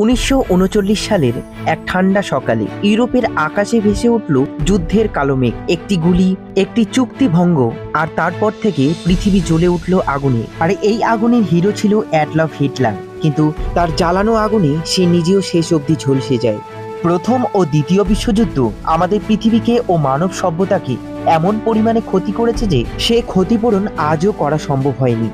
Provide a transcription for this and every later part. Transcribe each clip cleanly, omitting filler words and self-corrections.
1939 সালের এক ঠান্ডা সকালে ইউরোপের আকাশে ভেসে উঠল যুদ্ধের কালো মেঘ। একটি গুলি, একটি চুক্তি ভঙ্গ, আর তারপর থেকে পৃথিবী জ্বলে উঠল আগুনে। আর এই আগুনের হিরো ছিল অ্যাডলফ হিটলার, কিন্তু তার জ্বালানো আগুনে সে নিজেও শেষ অবধি ঝলসে যায়। প্রথম ও দ্বিতীয় বিশ্বযুদ্ধ আমাদের পৃথিবীকে ও মানব সভ্যতাকে এমন পরিমাণে ক্ষতি করেছে যে সে ক্ষতিপূরণ আজও করা সম্ভব হয়নি।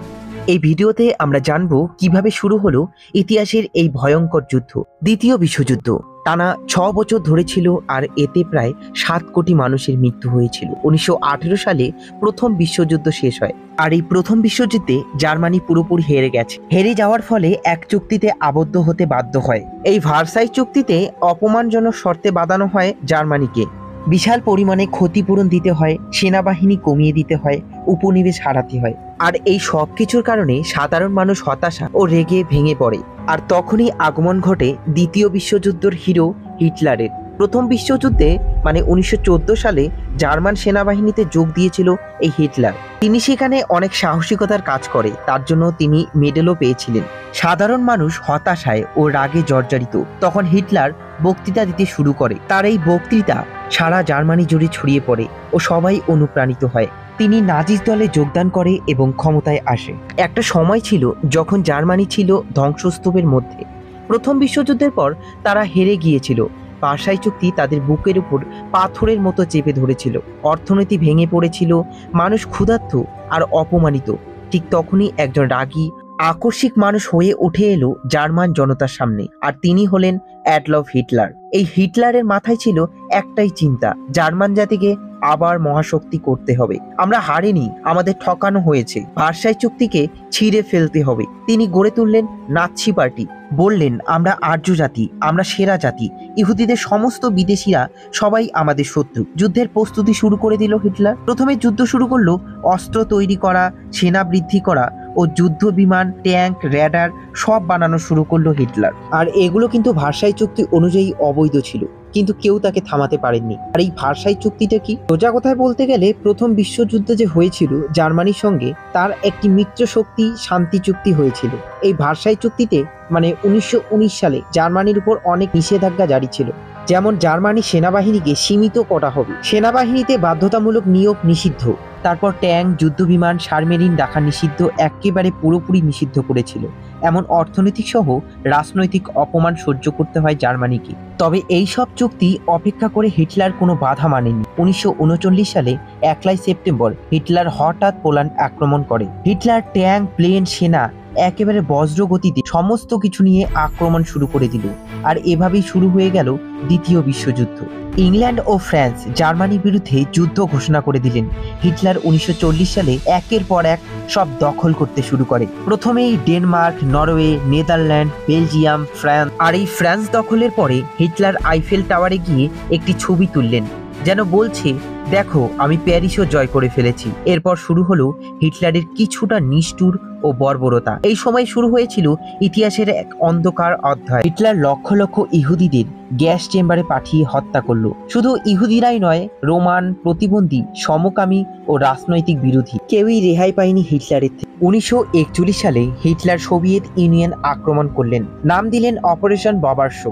এই ভিডিওতে আমরা জানব কিভাবে শুরু হলো ইতিহাসের এই ভয়ঙ্কর যুদ্ধ, দ্বিতীয় বিশ্বযুদ্ধ। টানা 6 বছর ধরে ছিল, আর এতে প্রায় 7 কোটি মানুষের মৃত্যু হয়েছিল। 1918 সালে প্রথম বিশ্বযুদ্ধ শেষ হয়, আর এই প্রথম বিশ্বযুদ্ধে জার্মানি পুরোপুরি হেরে গেছে। হেরে যাওয়ার ফলে এক চুক্তিতে আবদ্ধ হতে বাধ্য হয়। এই ভার্সাই চুক্তিতে অপমানজনক শর্তে বাঁধানো হয় জার্মানিকে। বিশাল পরিমাণে ক্ষতিপূরণ দিতে হয়, সেনাবাহিনী কমিয়ে দিতে হয়, উপনিবেশ হারাতে হয়। আর এই সব কিছুর কারণে সাধারণ মানুষ হতাশা ও রেগে ভেঙে পড়ে। আর তখনই আগমন ঘটে দ্বিতীয় বিশ্বযুদ্ধের হিরো হিটলারের। প্রথম বিশ্বযুদ্ধে মানে 1914 সালে জার্মান সেনাবাহিনীতে যোগ দিয়েছিল এই হিটলার। তিনি সেখানে অনেক সাহসিকতার কাজ করে, তার জন্য তিনি মেডেলও পেয়েছিলেন। সাধারণ মানুষ হতাশায় ও রাগে জর্জরিত। তখন হিটলার বক্তৃতা দিতে শুরু করে। তার এই বক্তৃতা সারা জার্মানি জুড়ে ছড়িয়ে পড়ে ও সবাই অনুপ্রাণিত হয়। তিনি নাজিস দলে যোগদান করে এবং ক্ষমতায় আসে। একটা সময় ছিল যখন জার্মানি ছিল ধ্বংসস্তূপের মধ্যে। প্রথম বিশ্বযুদ্ধের পর তারা হেরে গিয়েছিল। ভার্সাই চুক্তি তাদের বুকের উপর পাথরের মতো চেপে ধরেছিল। অর্থনীতি ভেঙে পড়েছিল, মানুষ ক্ষুধার্ত আর অপমানিত। ঠিক তখনই একজন রাগী আকস্মিক মানুষ হয়ে উঠে এলো জার্মান জনতার সামনে, আর তিনি হলেন অ্যাডলফ হিটলার। এই হিটলারের মাথায় ছিল একটাই চিন্তা, জার্মান জাতিকে আবার মহাশক্তি করতে হবে। আমরা হারিনি, আমাদের ঠকানো হয়েছে, ভার্সাই চুক্তিকে ছিঁড়ে ফেলতে হবে। তিনি গড়ে তুললেন নাৎসি পার্টি। বললেন, আমরা আর্য জাতি, আমরা সেরা জাতি, ইহুদিদের সমস্ত বিদেশিরা সবাই আমাদের শত্রু। যুদ্ধের প্রস্তুতি শুরু করে দিল হিটলার। প্রথমে যুদ্ধ শুরু করলো অস্ত্র তৈরি করা, সেনা বৃদ্ধি করা ও যুদ্ধ বিমান, ট্যাঙ্ক, র্যাডার সব বানানো শুরু করলো হিটলার। আর এগুলো কিন্তু ভার্সাই চুক্তি অনুযায়ী অবৈধ ছিল, কিন্তু কেউ তাকে থামাতে পারেননি। আর এই ভার্সাই চুক্তিটা কি? সোজা কথায় বলতে গেলে প্রথম বিশ্বযুদ্ধ যে হয়েছিল জার্মানির সঙ্গে, তার একটি মিত্র শক্তি শান্তি চুক্তি হয়েছিল। এই ভার্সাই চুক্তিতে মানে 1919 সালে জার্মানির উপর অনেক নিষেধাজ্ঞা জারি ছিল। যেমন জার্মানি সেনাবাহিনীকে সীমিত করা হবে, সেনাবাহিনীতে বাধ্যতামূলক নিয়োগ নিষিদ্ধ, তারপর ট্যাঙ্ক, যুদ্ধবিমান, সাবমেরিন রাখা নিষিদ্ধ, একেবারে পুরোপুরি নিষিদ্ধ করেছিল। এমন অর্থনৈতিক সহ রাজনৈতিক অপমান সহ্য করতে হয় জার্মানিকে। তবে এই সব চুক্তি অপেক্ষা করে হিটলার কোনো বাধা মানেনি। 1939 সালে 1 সেপ্টেম্বর হিটলার হঠাৎ পোল্যান্ড আক্রমণ করে। হিটলার ট্যাঙ্ক, প্লেন, সেনা একেবারে বজ্র গতিতে সমস্ত কিছু নিয়ে আক্রমণ শুরু করে দিল। আর এভাবেই শুরু হয়ে গেল দ্বিতীয় বিশ্বযুদ্ধ। ইংল্যান্ড ও ফ্রান্স জার্মানির বিরুদ্ধে যুদ্ধ ঘোষণা করে দিলেন। হিটলার 1940 সালে একের পর এক সব দখল করতে শুরু করে। প্রথমেই Denmark, Norway, Netherland, Belgium, France. আর এই ফ্রান্স দখলের পরে হিটলার আইফেল টাওয়ারে গিয়ে একটি ছবি তুললেন, যেন বলছে, দেখো আমি প্যারিসও জয় করে ফেলেছি। এরপর শুরু হলো হিটলারের কিছুটা নিষ্ঠুর ও বর্বরতা। এই সময় শুরু হয়েছিল ইতিহাসের এক অন্ধকার অধ্যায়। হিটলার লক্ষ লক্ষ ইহুদিদের গ্যাস চেম্বারে পাঠিয়ে হত্যা করলো। শুধু ইহুদিরাই নয়, রোমান, প্রতিবন্ধী, সমকামী ও রাজনৈতিক বিরোধী কেউই রেহাই পায়নি হিটলারের থেকে। 1941 সালে হিটলার সোভিয়েত ইউনিয়ন আক্রমণ করলেন, নাম দিলেন অপারেশন বার্বারশো।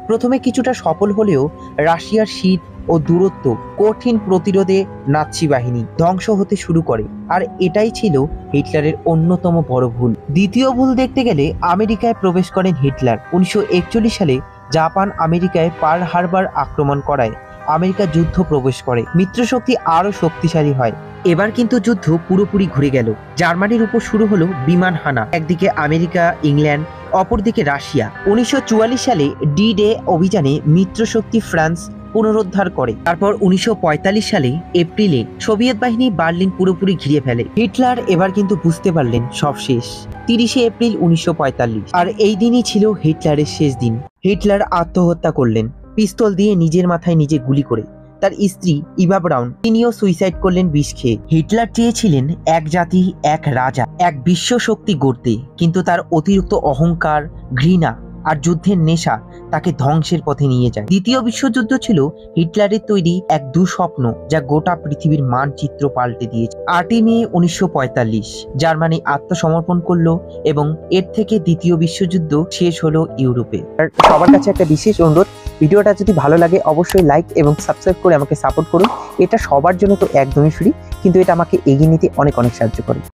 প্রথমে কিছুটা সফল হলেও রাশিয়ার শীত ও দূরত্ব কঠিন প্রতিরোধে নাৎসি বাহিনী ধ্বংস হতে শুরু করে। আর এটাই ছিল হিটলারের অন্যতম বড় ভুল। দ্বিতীয় ভুল দেখতে গেলে আমেরিকায় প্রবেশ করেন হিটলার। 1941 সালে জাপান আমেরিকায় পার্ল হারবার আক্রমণ করায় আমেরিকা যুদ্ধ প্রবেশ করে। মিত্রশক্তি আরো শক্তিশালী হয়। এবার কিন্তু যুদ্ধ পুরোপুরি ঘুরে গেল। জার্মানির উপর শুরু হলো বিমান হানা। একদিকে আমেরিকা, ইংল্যান্ড, অপরদিকে রাশিয়া। 1944 সালে ডি ডে অভিযানে মিত্রশক্তি ফ্রান্স পুনরুদ্ধার করে। তারপর 1945 সালে এপ্রিলে সোভিয়েত বাহিনী বার্লিন পুরোপুরি ঘিরে ফেলে। হিটলার এবার কিন্তু বুঝতে পারলেন সব শেষ। 30 এপ্রিল 1945, আর এই দিনই ছিল হিটলারের শেষ দিন। হিটলার আত্মহত্যা করলেন, পিস্তল দিয়ে নিজের মাথায় নিজে গুলি করে। তার স্ত্রী ইভা ব্রাউন, তিনিও সুইসাইড করলেন বিষ খেয়ে। হিটলার চেয়েছিলেন এক জাতি, এক রাজা, এক বিশ্ব শক্তি গড়তে, কিন্তু তার অতিরিক্ত অহংকার, ঘৃণা আর যুদ্ধের নেশা তাকে ধ্বংসের পথে নিয়ে যায়। দ্বিতীয় বিশ্বযুদ্ধ ছিল হিটলারের তৈরি এক দুঃস্বপ্ন যা গোটা পৃথিবীর মানচিত্র পাল্টে দিয়েছে। 8ই মে 1945 জার্মানি আত্মসমর্পণ করলো এবং এর থেকে দ্বিতীয় বিশ্বযুদ্ধ শেষ হলো ইউরোপে। আর সবার কাছে একটা বিশেষ অনুরোধ, ভিডিওটা যদি ভালো লাগে অবশ্যই লাইক এবং সাবস্ক্রাইব করে আমাকে সাপোর্ট করুন। এটা সবার জন্য তো একদমই ফ্রি, কিন্তু এটা আমাকে এগিয়ে নিতে অনেক সাহায্য করে।